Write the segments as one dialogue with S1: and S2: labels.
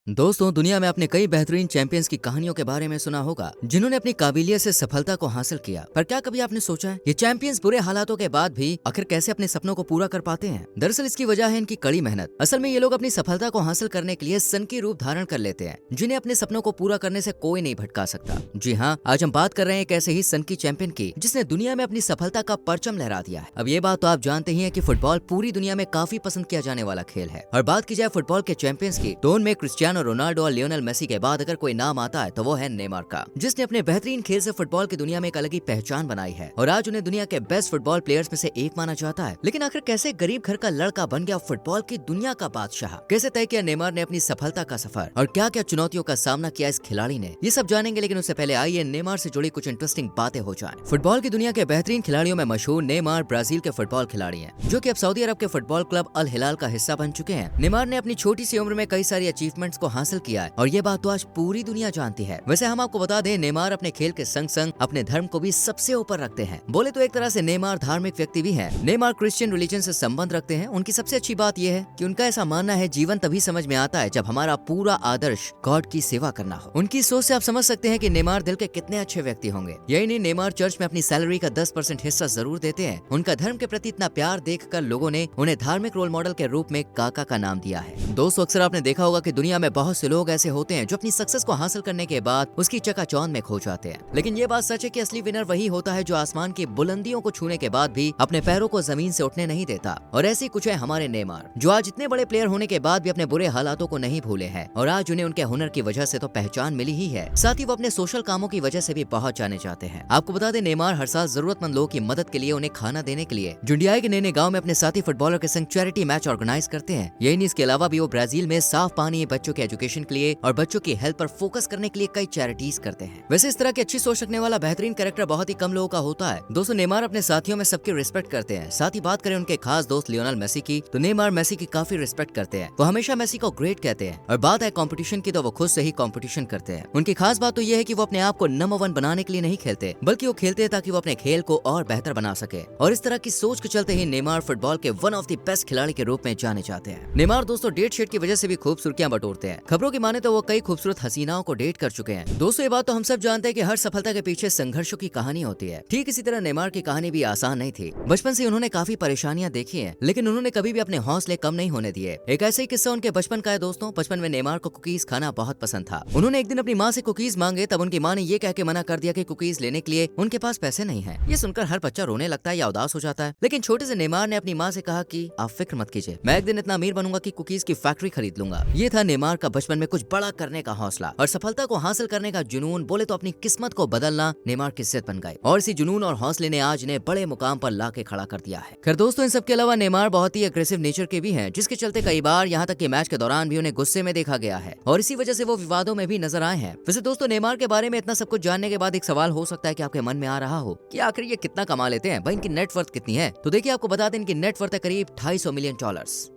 S1: दोस्तों, दुनिया में आपने कई बेहतरीन चैंपियंस की कहानियों के बारे में सुना होगा जिन्होंने अपनी काबिलियत से सफलता को हासिल किया। पर क्या कभी आपने सोचा है ये चैंपियंस बुरे हालातों के बाद भी आखिर कैसे अपने सपनों को पूरा कर पाते हैं? दरअसल इसकी वजह है इनकी कड़ी मेहनत। असल में ये लोग अपनी सफलता को हासिल करने के लिए सन की रूप धारण कर लेते हैं, जिन्हें अपने सपनों को पूरा करने से कोई नहीं भटका सकता। जी हाँ, आज हम बात कर रहे हैं एक ऐसे ही सन की चैंपियन की जिसने दुनिया में अपनी सफलता का परचम लहरा दिया है। अब ये बात तो आप जानते ही हैं कि फुटबॉल पूरी दुनिया में काफी पसंद किया जाने वाला खेल है। और बात की जाए फुटबॉल के चैंपियंस की, तो उनमें क्रिस्टियानो रोनाल्डो और लियोनेल मेसी के बाद अगर कोई नाम आता है तो वो है नेमार का, जिसने अपने बेहतरीन खेल से फुटबॉल की दुनिया में एक अलग ही पहचान बनाई है और आज उन्हें दुनिया के बेस्ट फुटबॉल प्लेयर्स में से एक माना जाता है। लेकिन आखिर कैसे गरीब घर का लड़का बन गया फुटबॉल की दुनिया का बादशाह? कैसे तय किया नेमार ने अपनी सफलता का सफर और क्या क्या चुनौतियों का सामना किया इस खिलाड़ी ने, ये सब जानेंगे। लेकिन उससे पहले आइए नेमार से जुड़ी कुछ इंटरेस्टिंग बातें हो जाएं। फुटबॉल की दुनिया के बेहतरीन खिलाड़ियों में मशहूर नेमार ब्राजील के फुटबॉल खिलाड़ी हैं, जो कि अब सऊदी अरब के फुटबॉल क्लब अल हिलाल का हिस्सा बन चुके हैं। नेमार ने अपनी छोटी सी उम्र में कई सारी अचीवमेंट्स को हासिल किया है और ये बात तो आज पूरी दुनिया जानती है। वैसे हम आपको बता दें, नेमार अपने खेल के संग संग अपने धर्म को भी सबसे ऊपर रखते हैं। बोले तो एक तरह से नेमार धार्मिक व्यक्ति भी हैं। नेमार क्रिश्चियन रिलीजन से संबंध रखते हैं। उनकी सबसे अच्छी बात यह है कि उनका ऐसा मानना है जीवन तभी समझ में आता है जब हमारा पूरा आदर्श गॉड की सेवा करना हो। उनकी सोच से आप समझ सकते हैं कि नेमार दिल के कितने अच्छे व्यक्ति होंगे। यही नहीं, नेमार चर्च में अपनी सैलरी का 10% हिस्सा जरूर देते हैं। उनका धर्म के प्रति इतना प्यार देखकर लोगों ने उन्हें धार्मिक रोल मॉडल के रूप में काका का नाम दिया है। दोस्तों, अक्सर आपने देखा होगा कि दुनिया में बहुत से लोग ऐसे होते हैं जो अपनी सक्सेस को हासिल करने के बाद उसकी चकाचौंध में खो जाते हैं। लेकिन ये बात सच है कि असली विनर वही होता है जो आसमान की बुलंदियों को छूने के बाद भी अपने पैरों को जमीन से उठने नहीं देता। और ऐसे कुछ है हमारे नेमार, जो आज इतने बड़े प्लेयर होने के बाद भी अपने बुरे हालातों को नहीं भूले हैं और आज उन्हें उनके हुनर की वजह से तो पहचान मिली ही है, साथ ही वो अपने सोशल कामों की वजह से भी बहुत जाने जाते हैं। आपको बता दें, नेमार हर साल जरूरतमंद लोगों की मदद के लिए उन्हें खाना देने के लिए जुंडियाई के नैने गांव में अपने साथी फुटबॉलर के संग चैरिटी मैच ऑर्गेनाइज करते हैं। यही नहीं, इसके अलावा भी वो ब्राजील में साफ पानी, बच्चों के एजुकेशन के लिए और बच्चों की हेल्थ पर फोकस करने के लिए कई चैरिटीज करते हैं। वैसे इस तरह की अच्छी सोच रखने वाला बेहतरीन कैरेक्टर बहुत ही कम लोगों का होता है। दोस्तों, नेमार अपने साथियों में सबकी रिस्पेक्ट करते हैं। साथ ही बात करें उनके खास दोस्त लियोनेल मेसी की, तो नेमार मेसी की काफी रिस्पेक्ट करते हैं। वो हमेशा मेसी को ग्रेट कहते हैं। और बात है कंपटीशन की, तो वो खुद से ही कंपटीशन करते हैं। उनकी खास बात तो ये है कि वो अपने आप को नंबर 1 बनाने के लिए नहीं खेलते, बल्कि वो खेलते हैं ताकि वो अपने खेल को और बेहतर बना सके। और इस तरह की सोच के चलते ही नेमार फुटबॉल के वन ऑफ द बेस्ट खिलाड़ी के रूप में जाने जाते हैं। नेमार दोस्तों डेट शेट की वजह से भी खूब सुर्खियां बटोरते हैं। खबरों की माने तो वो कई खूबसूरत हसीनाओं को डेट कर चुके हैं। दोस्तों, ये बात तो हम सब जानते हैं कि हर सफलता के पीछे संघर्षों की कहानी होती है। ठीक इसी तरह नेमार की कहानी भी आसान नहीं थी। बचपन से उन्होंने काफी परेशानियां देखी हैं, लेकिन उन्होंने कभी भी अपने हौसले कम नहीं होने दिए। एक ऐसा ही किस्सा उनके बचपन का है। दोस्तों, बचपन में नेमार को कुकीज खाना बहुत पसंद था। उन्होंने एक दिन अपनी माँ से कुकीज मांगे, तब उनकी माँ ने ये कह के मना कर दिया कि कुकीज लेने के लिए उनके पास पैसे नहीं है। ये सुनकर हर बच्चा रोने लगता है या उदास हो जाता है, लेकिन छोटे से नेमार ने अपनी माँ से कहा कि आप फिक्र मत कीजिए, मैं एक दिन इतना अमीर बनूंगा कि कुकीज की फैक्ट्री खरीद लूंगा। ये था नेमार का बचपन में कुछ बड़ा करने का हौसला और सफलता को हासिल करने का जुनून। बोले तो अपनी किस्मत को बदलना नेमार की जिद बन गए और इसी जुनून और हौसले ने आज इन्हें बड़े मुकाम पर ला के खड़ा कर दिया है। खैर दोस्तों, इन सब के अलावा नेमार बहुत ही अग्रेसिव नेचर के भी हैं, जिसके चलते कई बार यहाँ तक कि मैच के दौरान भी उन्हें गुस्से में देखा गया है और इसी वजह से वो विवादों में भी नजर आए हैं। वैसे दोस्तों, नेमार के बारे में इतना सब कुछ जानने के बाद एक सवाल हो सकता है कि आपके मन में आ रहा हो कि आखिर ये कितना कमा लेते हैं भाई, इनकी नेटवर्थ कितनी है? तो देखिए, आपको बता दें, इनकी नेटवर्थ है करीब $250 मिलियन।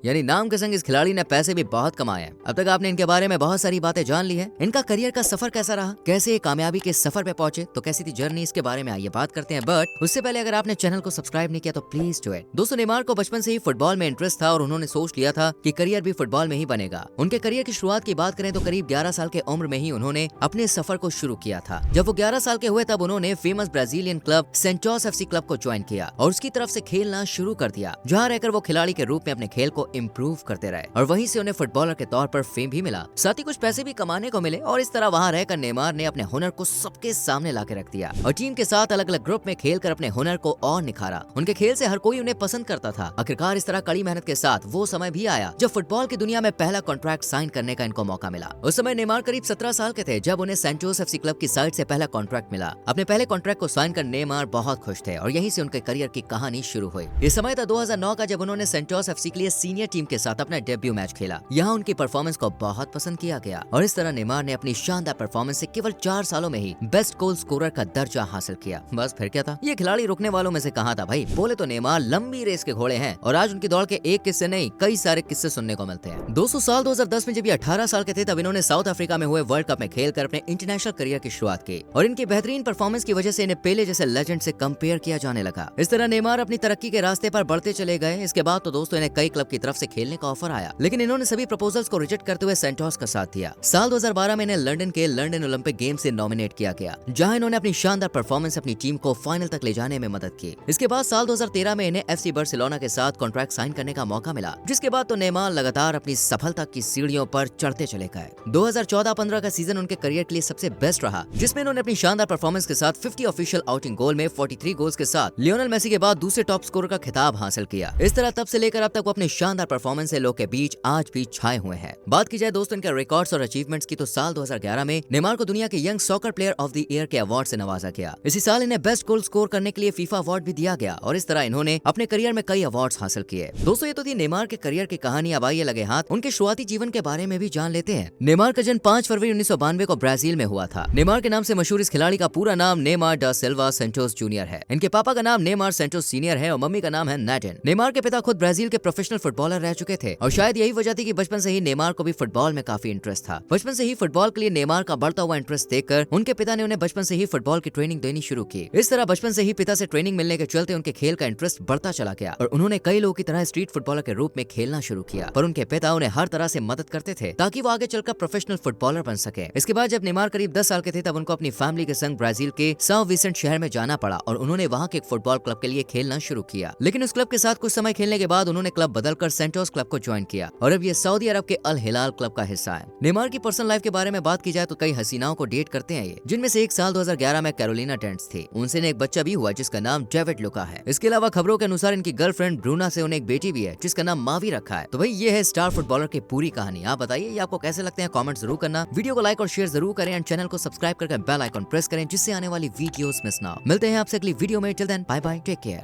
S1: यानी नाम के संग इस खिलाड़ी ने पैसे भी बहुत कमाए हैं। अब तक आपने इनके बारे में बहुत सारी बातें जान ली है। इनका करियर का सफर कैसा रहा, कैसे कामयाबी के सफर पे पहुंचे, तो कैसी थी जर्नी, इसके बारे में आइए बात करते हैं। बट उससे पहले अगर आपने चैनल को सब्सक्राइब नहीं किया तो प्लीज डू इट। दोस्तों, नेमार को बचपन से ही फुटबॉल में इंटरेस्ट था और उन्होंने सोच लिया था कि करियर भी फुटबॉल में ही बनेगा। उनके करियर की शुरुआत की बात करें तो करीब 11 साल के उम्र में ही उन्होंने अपने सफर को शुरू किया था। जब वो 11 साल के हुए तब उन्होंने famous Brazilian club Santos FC club को ज्वाइन किया और उसकी तरफ से खेलना शुरू कर दिया, जहाँ रहकर वो खिलाड़ी के रूप में अपने खेल को इम्प्रूव करते रहे और वहीं से उन्हें फुटबॉलर के तौर पर फेम भी मिला, साथ ही कुछ पैसे भी कमाने को मिले। और इस तरह वहाँ रहकर नेमार ने अपने हुनर को सबके सामने लाके रख दिया और टीम के साथ अलग अलग ग्रुप में खेलकर अपने हुनर को और निखारा। उनके खेल से हर कोई उन्हें पसंद करता था। आखिरकार इस तरह कड़ी मेहनत के साथ वो समय भी आया जब फुटबॉल की दुनिया में पहला कॉन्ट्रैक्ट साइन करने का इनको मौका मिला। उस समय नेमार करीब 17 साल के थे जब उन्हें सेंटोस एफसी क्लब की साइड से पहला कॉन्ट्रैक्ट मिला। अपने पहले कॉन्ट्रैक्ट को साइन कर नेमार बहुत खुश थे और यहीं से उनके करियर की कहानी शुरू हुई। इस समय था 2009 का, जब उन्होंने सेंटोस एफसी के लिए सीनियर टीम के साथ अपना डेब्यू मैच खेला। यहाँ उनकी परफॉर्मेंस को बहुत पसंद किया गया और इस तरह नेमार ने अपनी शानदार परफॉर्मेंस से केवल 4 सालों में ही बेस्ट गोल स्कोरर का दर्जा हासिल किया। बस फिर क्या था, ये खिलाड़ी रुकने वालों में से कहाँ था भाई। बोले तो नेमार लंबी रेस के घोड़े हैं और आज उनकी दौड़ के एक किस्से नहीं कई सारे किस्से सुनने को मिलते हैं। 200 साल 2010 में जब ये 18 साल के थे तब इन्होंने साउथ अफ्रीका में हुए वर्ल्ड कप में खेलकर अपने इंटरनेशनल करियर की शुरुआत की और इनकी बेहतरीन परफॉर्मेंस की वजह से इन्हें पेले जैसे लेजेंड से कंपेयर किया जाने लगा। इस तरह नेमार अपनी तरक्की के रास्ते पर बढ़ते चले गए। इसके बाद तो दोस्तों इन्हें कई क्लब की तरफ से खेलने का ऑफर आया, लेकिन इन्होंने सभी प्रपोजल्स को रिजेक्ट करते हुए सेंटोस का साथ दिया। साल 2012 में इन्हें लंदन के लंदन ओलंपिक गेम से नॉमिनेट किया गया, जहां इन्होंने अपनी शानदार परफॉर्मेंस अपनी टीम को फाइनल तक ले जाने में मदद की। इसके बाद साल 2013 में इन्हें FC बार्सिलोना के साथ कॉन्ट्रैक्ट साइन करने का मौका मिला, जिसके बाद तो नेमार लगातार अपनी सफलता की सीढ़ियों पर चढ़ते चले गए। 2014-15 का सीजन उनके करियर के लिए सबसे बेस्ट रहा, जिसमें उन्होंने अपनी शानदार परफॉर्मेंस के साथ 50 ऑफिशियल आउटिंग गोल में 43 गोल्स के साथ लियोनेल मेसी के बाद दूसरे टॉप स्कोरर का खिताब हासिल किया। इस तरह तब से लेकर अब तक वो अपने शानदार परफॉर्मेंस से लोग के बीच आज भी छाए हुए हैं। बात की जाए दोस्तों इनके रिकॉर्ड्स और अचीवमेंट्स की, तो साल 2011 में नेमार को दुनिया के young soccer player of the year के अवार्ड से नवाजा गया। इसी साल इन्हें बेस्ट गोल स्कोर करने के लिए फीफा अवार्ड भी दिया गया और इस तरह इन्होंने अपने करियर में कई अवार्ड्स हासिल किए। दोस्तों ये तो थी नेमार के करियर की कहानी। अब आइए लगे हाथ उनके शुरुआती जीवन के बारे में भी जान लेते हैं। नेमार का जन्म 5 फरवरी 1992 को ब्राजील में हुआ था। नेमार के नाम से मशहूर इस खिलाड़ी का पूरा नाम नेमार डा सिल्वा सेंटोस जूनियर है। इनके पापा का नाम नेमार सेंटोस सीनियर है और मम्मी का नाम है नाडिन। नेमार के पिता खुद ब्राजील के प्रोफेशनल फुटबॉलर रह चुके थे और शायद यही वजह थी कि बचपन से ही नेमार को भी फुटबॉल में काफी इंटरेस्ट था। बचपन से ही फुटबॉल के लिए नेमार का बढ़ता हुआ इंटरेस्ट देखकर उनके पिता ने उन्हें बचपन से ही फुटबॉल की ट्रेनिंग देनी शुरू की। इस तरह बचपन से ही पिता से ट्रेनिंग मिलने के चलते उनके खेल का इंटरेस्ट बढ़ता चला गया और उन्होंने कई लोगों की तरह स्ट्रीट फुटबॉलर के रूप में खेलना शुरू किया। पर उनके पिता उन्हें हर तरह से मदद करते थे ताकि वो आगे चलकर प्रोफेशनल फुटबॉलर बन सके। इसके बाद जब नेमार करीब 10 साल के थे तब उनको अपनी फैमिली के संग ब्राजील के साओ विसेंट शहर में जाना पड़ा और उन्होंने वहां के एक फुटबॉल क्लब के लिए खेलना शुरू किया। लेकिन उस क्लब के साथ कुछ समय खेलने के बाद उन्होंने क्लब बदलकर सेंटोस क्लब को ज्वाइन किया और अब ये सऊदी अरब के अल हिलाल क्लब का हिस्सा है। नेमार की पर्सनल लाइफ के बारे में बात की जाए तो कई हसीनाओं को डेट करते हैं ये, जिनमें से एक साल 2011 में कैरोलिना टेंट्स थी। उनसे एक बच्चा भी हुआ जिसका नाम डेविड लुका है। इसके अलावा खबरों के अनुसार इनकी गर्लफ्रेंड ब्रूना से उन्हें एक बेटी भी है जिसका नाम मावी रखा है। तो भाई ये है स्टार फुटबॉलर की पूरी कहानी। आप बताइए ये आपको कैसे लगते हैं, कमेंट जरूर करना। वीडियो को लाइक और शेयर जरूर करें एंड चैनल को सब्सक्राइब करके बेल आइकन प्रेस करें जिससे आने वाली वीडियोस मिस ना हो। मिलते हैं आपसे अगली वीडियो में। Till then bye bye, take care.